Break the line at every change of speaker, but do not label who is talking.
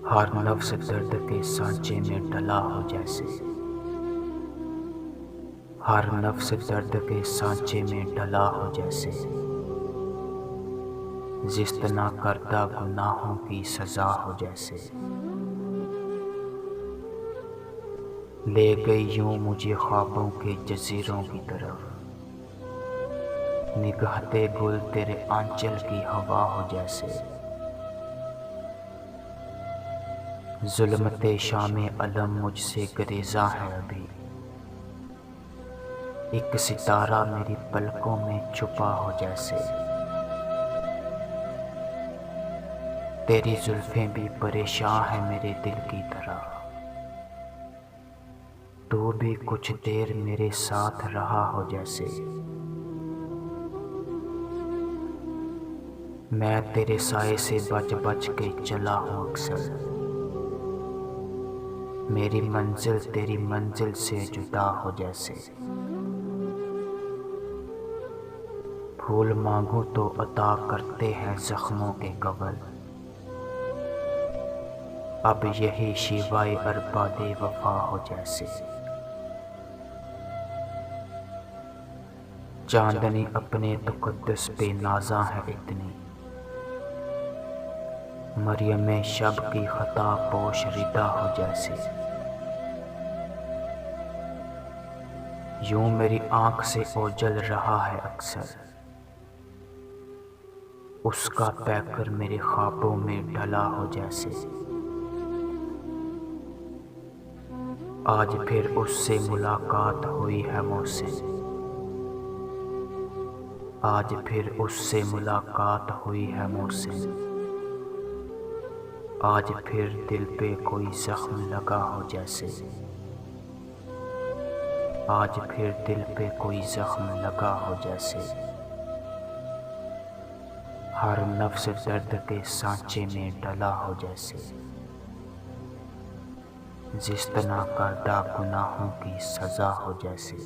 हर नफ्स दर्द के सांचे में डला हो जैसे, हर नफ्स दर्द के सांचे में डला हो जैसे, जिस्तना करदा गुनाहों की सजा हो जैसे। ले गई यूं मुझे ख्वाबों के जजीरों की तरफ, निगहते गुल तेरे आंचल की हवा हो जैसे। जुल्मते शामे अलम मुझसे गरेजा है अभी, एक सितारा मेरी पलकों में छुपा हो जैसे। तेरी जुल्फें भी परेशान है मेरे दिल की तरह, तू भी कुछ देर मेरे साथ रहा हो जैसे। मैं तेरे साए से बच बच के चला हूँ अक्सर, मेरी मंजिल तेरी मंजिल से जुदा हो जैसे। फूल मांगूं तो अता करते हैं जख्मों के कवल, अब यही शिवाए अरबादे वफा हो जैसे। चांदनी अपने तक़द्दुस पे नाज़ा है इतनी, मरियम शब की खता पोश रिदा हो जैसे। यूं मेरी आंख से ओझल रहा है अक्सर, उसका पैकर मेरे ख्वाबों में ढला हो जैसे। आज फिर उससे मुलाकात हुई है मुझसे, आज फिर उससे मुलाकात हुई है मुझसे। आज फिर दिल पे कोई जख्म लगा हो जैसे, आज फिर दिल पे कोई जख्म लगा हो जैसे। हर नफ्स दर्द के सांचे में डला हो जैसे, जिस तना करदा गुनाहों की सजा हो जैसे।